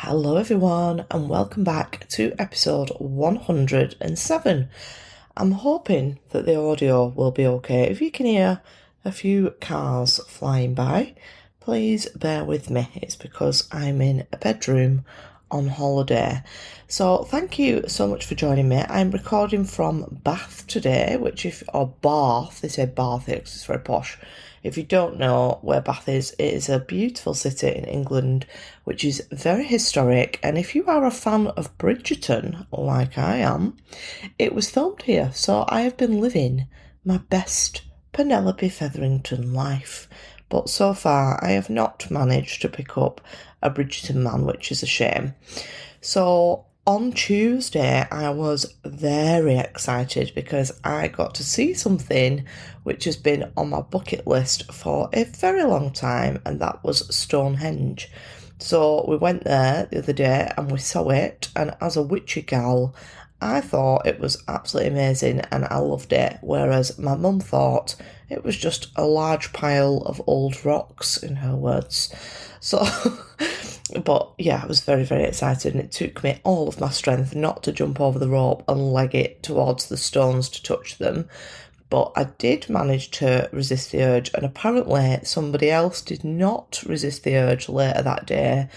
Hello everyone and welcome back to episode 107. I'm hoping that the audio will be okay. If you can hear a few cars flying by, please bear with me. It's because I'm in a bedroom on holiday. So thank you so much for joining me. I'm recording from Bath today, or Bath, they say Bath here because it's very posh. If you don't know where Bath is, it is a beautiful city in England, which is very historic. And if you are a fan of Bridgerton, like I am, it was filmed here. So I have been living my best Penelope Featherington life. But so far, I have not managed to pick up a Bridgerton man, which is a shame. So on Tuesday, I was very excited because I got to see something which has been on my bucket list for a very long time, and that was Stonehenge. So we went there the other day and we saw it, and as a witchy gal, I thought it was absolutely amazing and I loved it, whereas my mum thought it was just a large pile of old rocks, in her words. So, but yeah, I was very, very excited, and it took me all of my strength not to jump over the rope and leg it towards the stones to touch them. But I did manage to resist the urge, and apparently somebody else did not resist the urge later that day,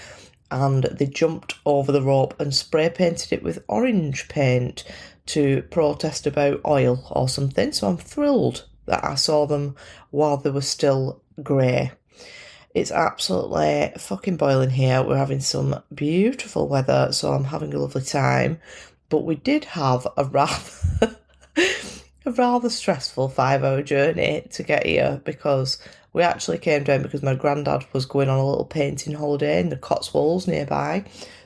and they jumped over the rope and spray painted it with orange paint to protest about oil or something. So I'm thrilled that I saw them while they were still grey. It's absolutely fucking boiling here. We're having some beautiful weather, so I'm having a lovely time. But we did have a rather stressful 5-hour journey to get here, because we actually came down because my granddad was going on a little painting holiday in the Cotswolds nearby.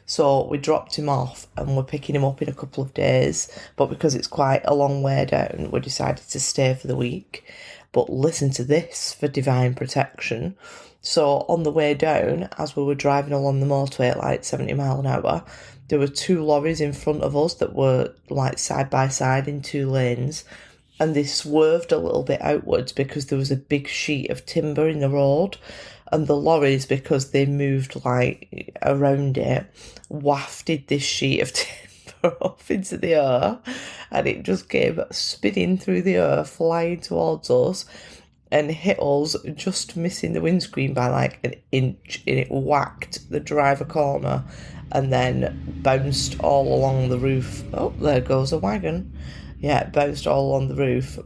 So we dropped him off and we're picking him up in a couple of days. But because it's quite a long way down, we decided to stay for the week. But listen to this for divine protection. So on the way down, as we were driving along the motorway at like 70 mile an hour, there were 2 lorries in front of us that were like side by side in 2 lanes. And they swerved a little bit outwards because there was a big sheet of timber in the road. And the lorries, because they moved like around it, wafted this sheet of timber off into the air. And it just came spinning through the air, flying towards us, and hit us, just missing the windscreen by like an inch. And it whacked the driver corner and then bounced all along the roof. Oh, there goes a wagon. Yeah, it bounced all on the roof.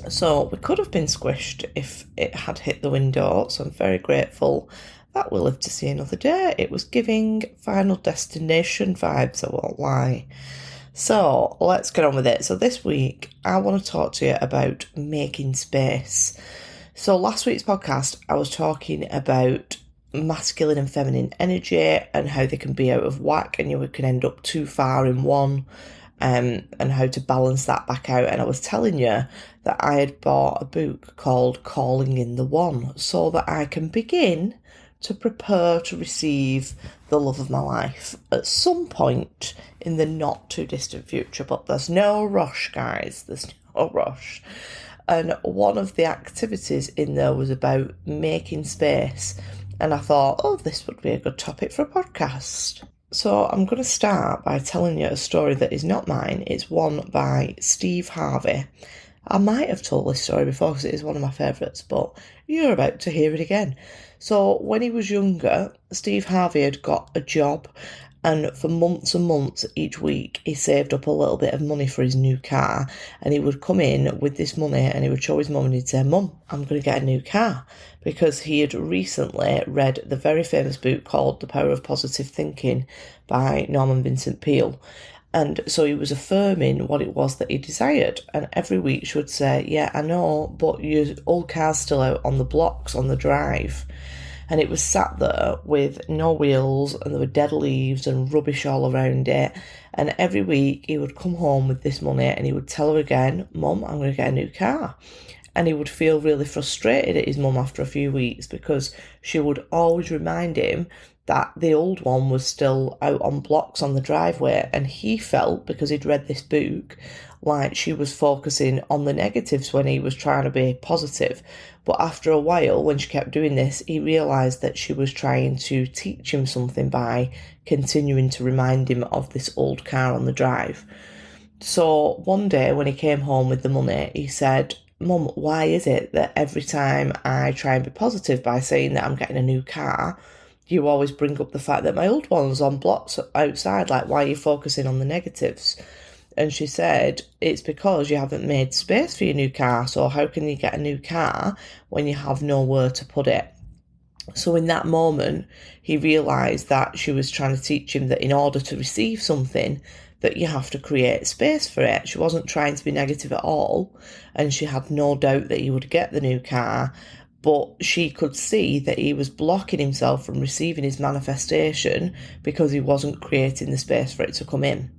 So we could have been squished if it had hit the window, so I'm very grateful that we'll live to see another day. It was giving Final Destination vibes, I won't lie. So let's get on with it. So this week, I want to talk to you about making space. So last week's podcast, I was talking about masculine and feminine energy and how they can be out of whack and you can end up too far in one. And how to balance that back out. And I was telling you that I had bought a book called Calling in the One so that I can begin to prepare to receive the love of my life at some point in the not too distant future. But there's no rush, guys. There's no rush. And one of the activities in there was about making space. And I thought, oh, this would be a good topic for a podcast. So I'm going to start by telling you a story that is not mine. It's one by Steve Harvey. I might have told this story before because it is one of my favourites, but you're about to hear it again. So when he was younger, Steve Harvey had got a job, and for months and months each week he saved up a little bit of money for his new car, and he would come in with this money and he would show his mum and he'd say, "Mum, I'm going to get a new car," because he had recently read the very famous book called The Power of Positive Thinking by Norman Vincent Peale. And so he was affirming what it was that he desired. And every week she would say, "Yeah, I know, but your old car's still out on the blocks on the drive." And it was sat there with no wheels, and there were dead leaves and rubbish all around it. And every week he would come home with this money and he would tell her again, "Mum, I'm going to get a new car." And he would feel really frustrated at his mum after a few weeks because she would always remind him that the old one was still out on blocks on the driveway, and he felt, because he'd read this book, like she was focusing on the negatives when he was trying to be positive. But after a while, when she kept doing this, he realised that she was trying to teach him something by continuing to remind him of this old car on the drive. So one day when he came home with the money, he said, "Mum, why is it that every time I try and be positive by saying that I'm getting a new car, you always bring up the fact that my old one's on blocks outside? Like, why are you focusing on the negatives?" And she said, "It's because you haven't made space for your new car. So how can you get a new car when you have nowhere to put it?" So in that moment, he realised that she was trying to teach him that in order to receive something, that you have to create space for it. She wasn't trying to be negative at all, and she had no doubt that he would get the new car, but she could see that he was blocking himself from receiving his manifestation because he wasn't creating the space for it to come in.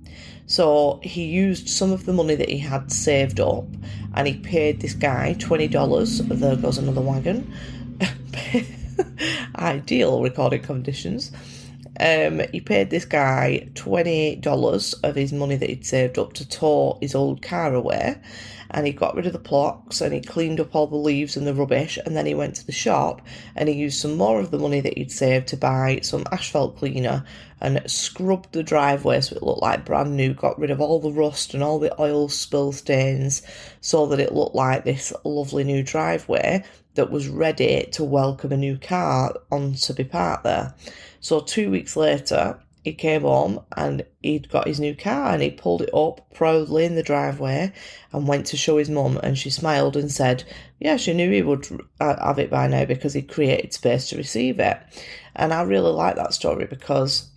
So he used some of the money that he had saved up, and he paid this guy $20. There goes another wagon. Ideal recording conditions. He paid this guy $20 of his money that he'd saved up to tow his old car away, and he got rid of the blocks and he cleaned up all the leaves and the rubbish, and then he went to the shop and he used some more of the money that he'd saved to buy some asphalt cleaner and scrubbed the driveway so it looked like brand new, got rid of all the rust and all the oil spill stains so that it looked like this lovely new driveway that was ready to welcome a new car on to be parked there. So 2 weeks later, he came home and he'd got his new car, and he pulled it up proudly in the driveway and went to show his mum, and she smiled and said, yeah, she knew he would have it by now because he created space to receive it. And I really like that story because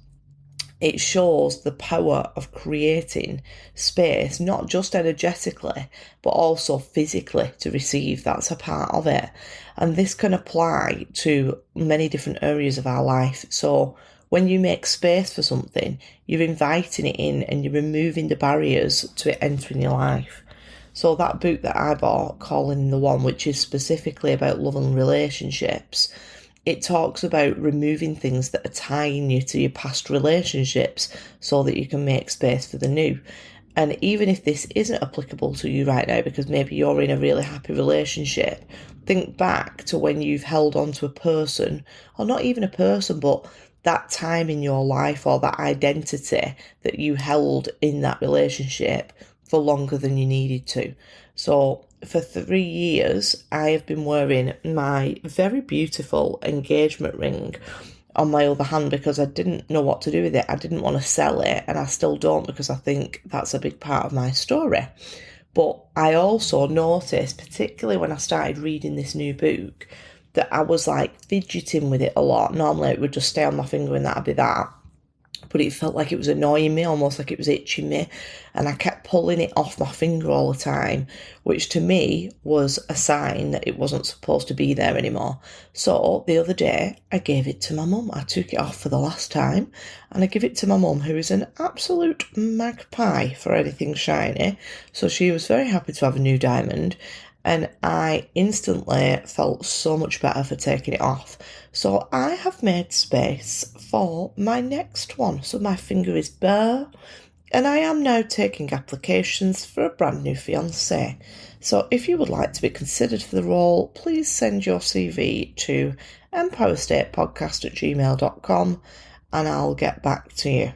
it shows the power of creating space, not just energetically, but also physically to receive. That's a part of it. And this can apply to many different areas of our life. So when you make space for something, you're inviting it in and you're removing the barriers to it entering your life. So that book that I bought, Calling the One, which is specifically about love and relationships, it talks about removing things that are tying you to your past relationships so that you can make space for the new. And even if this isn't applicable to you right now, because maybe you're in a really happy relationship, think back to when you've held on to a person, or not even a person, but that time in your life or that identity that you held in that relationship for longer than you needed to. So for 3 years, I have been wearing my very beautiful engagement ring on my other hand because I didn't know what to do with it. I didn't want to sell it, and I still don't because I think that's a big part of my story. But I also noticed, particularly when I started reading this new book, that I was like fidgeting with it a lot. Normally it would just stay on my finger and that'd be that. But it felt like it was annoying me, almost like it was itching me. And I kept pulling it off my finger all the time, which to me was a sign that it wasn't supposed to be there anymore. So the other day, I gave it to my mum. I took it off for the last time, and I give it to my mum, who is an absolute magpie for anything shiny. So she was very happy to have a new diamond. And I instantly felt so much better for taking it off. So I have made space for my next one. So my finger is bare, and I am now taking applications for a brand new fiancé. So if you would like to be considered for the role, please send your CV to empowerstatepodcast@gmail.com and I'll get back to you.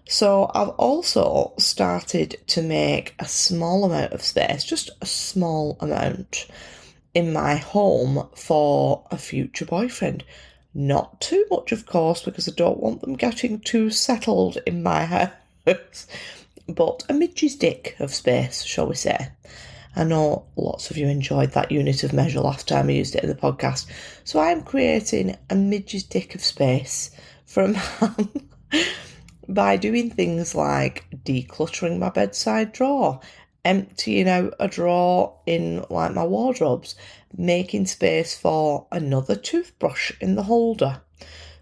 So I've also started to make a small amount of space, just a small amount, in my home for a future boyfriend. Not too much, of course, because I don't want them getting too settled in my house, but a midge's dick of space, shall we say. I know lots of you enjoyed that unit of measure last time I used it in the podcast. So I am creating a midge's dick of space for a man by doing things like decluttering my bedside drawer, emptying out a drawer in like my wardrobes, making space for another toothbrush in the holder.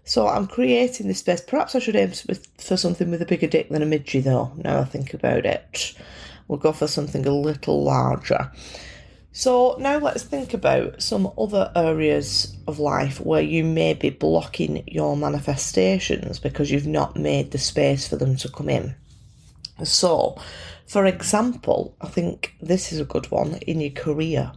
So I'm creating this space. Perhaps I should aim for something with a bigger dick than a midgie though, now I think about it. We'll go for something a little larger. So now let's think about some other areas of life where you may be blocking your manifestations because you've not made the space for them to come in. So, for example, I think this is a good one in your career.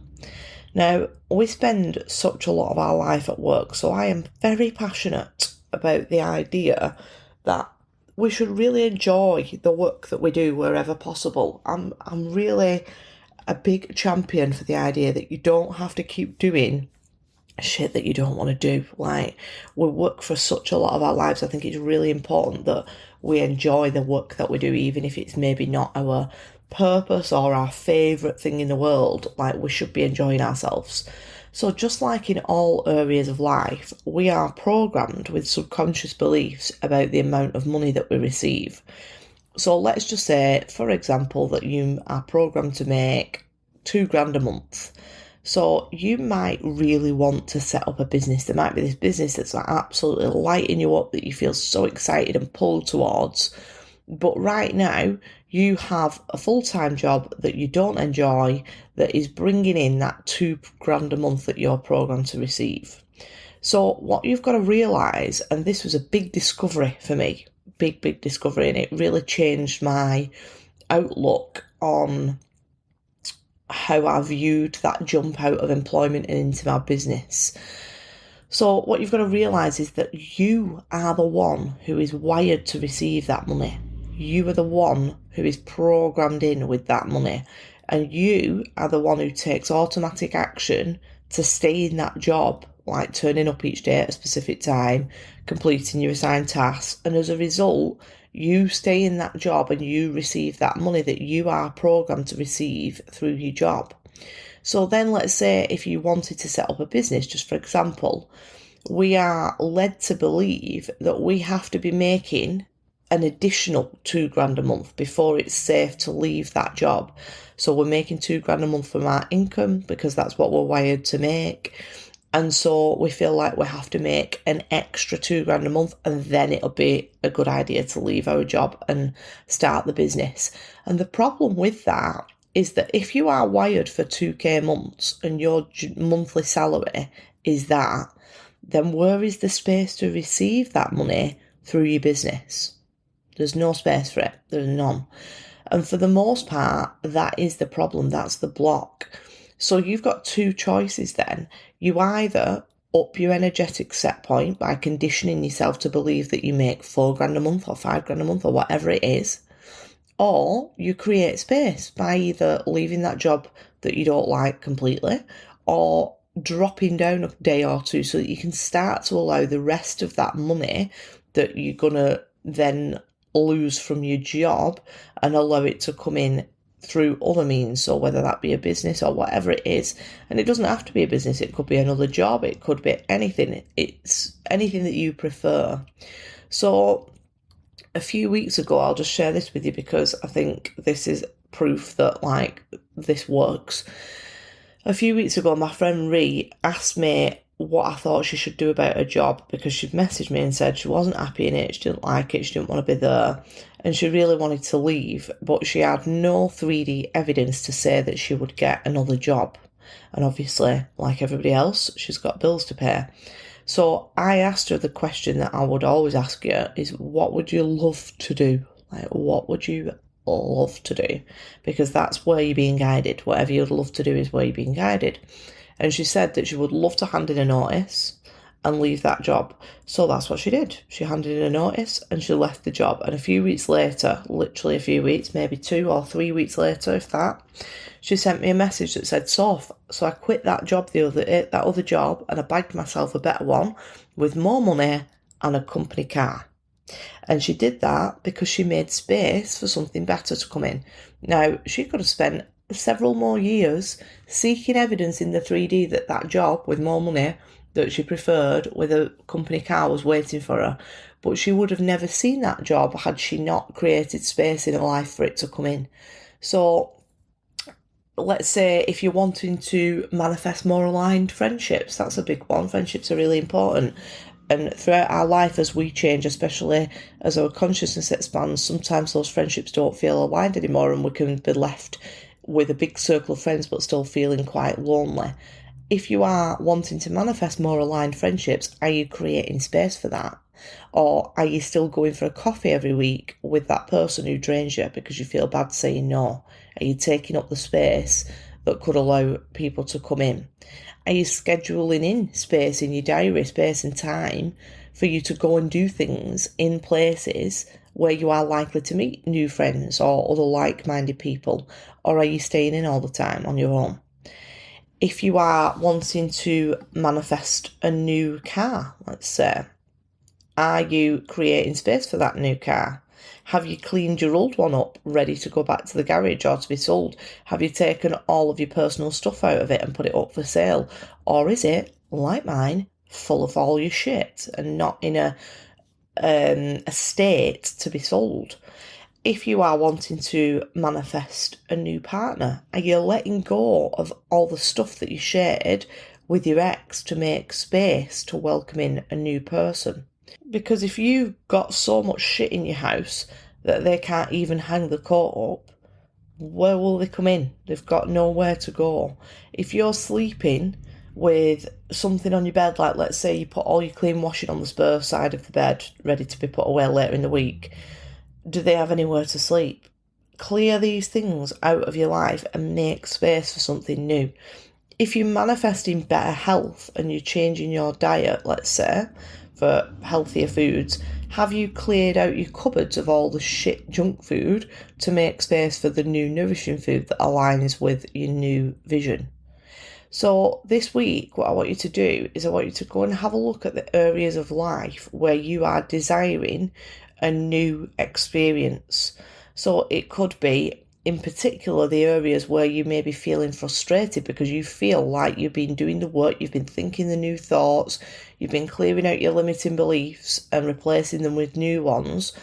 Now, we spend such a lot of our life at work, so I am very passionate about the idea that we should really enjoy the work that we do wherever possible. I'm really a big champion for the idea that you don't have to keep doing shit that you don't want to do. Like, we work for such a lot of our lives. I think it's really important that we enjoy the work that we do, even if it's maybe not our purpose or our favourite thing in the world. Like, we should be enjoying ourselves. So just like in all areas of life, we are programmed with subconscious beliefs about the amount of money that we receive. So let's just say, for example, that you are programmed to make £2,000 a month. So you might really want to set up a business. There might be this business that's like absolutely lighting you up, that you feel so excited and pulled towards. But right now, you have a full-time job that you don't enjoy, that is bringing in that £2,000 a month that you're programmed to receive. So what you've got to realise, and this was a big discovery for me, big discovery, and it really changed my outlook on how I viewed that jump out of employment and into my business. So what you've got to realise is that you are the one who is wired to receive that money. You are the one who is programmed in with that money. And you are the one who takes automatic action to stay in that job, like turning up each day at a specific time, completing your assigned tasks. And as a result, you stay in that job and you receive that money that you are programmed to receive through your job. So then let's say if you wanted to set up a business, just for example, we are led to believe that we have to be making an additional £2,000 a month before it's safe to leave that job. So we're making £2,000 a month from our income because that's what we're wired to make. And so we feel like we have to make an extra £2,000 a month, and then it'll be a good idea to leave our job and start the business. And the problem with that is that if you are wired for 2k months and your monthly salary is that, then where is the space to receive that money through your business? There's no space for it. There's none. And for the most part, that is the problem. That's the block. So you've got two choices then. You either up your energetic set point by conditioning yourself to believe that you make £4,000 a month or £5,000 a month or whatever it is, or you create space by either leaving that job that you don't like completely or dropping down a day or two so that you can start to allow the rest of that money that you're going to then lose from your job and allow it to come in through other means. So whether that be a business or whatever it is, and it doesn't have to be a business, it could be another job, it could be anything. It's anything that you prefer. So a few weeks ago, I'll just share this with you because I think this is proof that like this works. A few weeks ago, my friend Ree asked me what I thought she should do about her job because she'd messaged me and said she wasn't happy in it, she didn't like it, she didn't want to be there, and she really wanted to leave, but she had no 3D evidence to say that she would get another job. And obviously, like everybody else, she's got bills to pay. So I asked her the question that I would always ask you is, what would you love to do? Like, what would you love to do? Because that's where you're being guided. Whatever you'd love to do is where you're being guided. And she said that she would love to hand in a notice and leave that job. So that's what she did. She handed in a notice and she left the job. And a few weeks later, literally a few weeks, maybe 2 or 3 weeks later, if that, she sent me a message that said, so I quit that job, that other job, and I bagged myself a better one with more money and a company car. And she did that because she made space for something better to come in. Now, she could have spent several more years seeking evidence in the 3D that that job with more money that she preferred with a company car was waiting for her, but she would have never seen that job had she not created space in her life for it to come in. So let's say if you're wanting to manifest more aligned friendships, that's a big one. Friendships are really important. And throughout our life as we change, especially as our consciousness expands, sometimes those friendships don't feel aligned anymore and we can be left with a big circle of friends but still feeling quite lonely? If you are wanting to manifest more aligned friendships, are you creating space for that? Or are you still going for a coffee every week with that person who drains you because you feel bad saying no? Are you taking up the space that could allow people to come in? Are you scheduling in space in your diary, space and time for you to go and do things in places where you are likely to meet new friends or other like-minded people? Or are you staying in all the time on your own? If you are wanting to manifest a new car, let's say, are you creating space for that new car? Have you cleaned your old one up, ready to go back to the garage or to be sold? Have you taken all of your personal stuff out of it and put it up for sale? Or is it, like mine, full of all your shit and not in a state to be sold? If you are wanting to manifest a new partner, are you letting go of all the stuff that you shared with your ex to make space to welcome in a new person? Because if you've got so much shit in your house that they can't even hang the coat up, where will they come in? They've got nowhere to go. If you're sleeping with something on your bed, like let's say you put all your clean washing on the spare side of the bed, ready to be put away later in the week, do they have anywhere to sleep? Clear these things out of your life and make space for something new. If you're manifesting better health and you're changing your diet, let's say, for healthier foods, have you cleared out your cupboards of all the shit junk food to make space for the new nourishing food that aligns with your new vision? So this week, what I want you to do is I want you to go and have a look at the areas of life where you are desiring a new experience. So it could be, in particular, the areas where you may be feeling frustrated because you feel like you've been doing the work, you've been thinking the new thoughts, you've been clearing out your limiting beliefs and replacing them with new ones,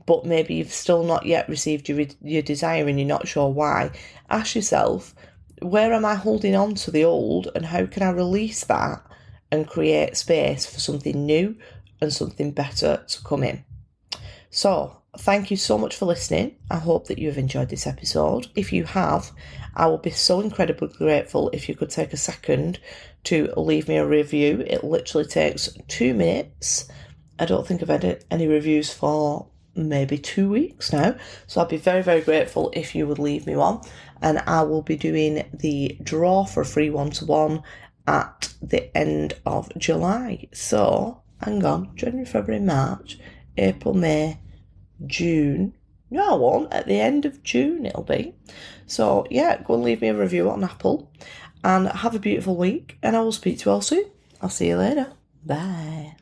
but maybe you've still not yet received your desire and you're not sure why. Ask yourself, where am I holding on to the old and how can I release that and create space for something new and something better to come in? So, thank you so much for listening. I hope that you've enjoyed this episode. If you have, I would be so incredibly grateful if you could take a second to leave me a review. It literally takes 2 minutes. I don't think I've had any reviews for maybe 2 weeks now. So I'd be very, very grateful if you would leave me one. And I will be doing the draw for a free one-to-one at the end of July. So, hang on, January, February, March, April, May, June. No, I won't. At the end of June it'll be. So yeah, go and leave me a review on Apple and have a beautiful week and I will speak to you all soon. I'll see you later. Bye.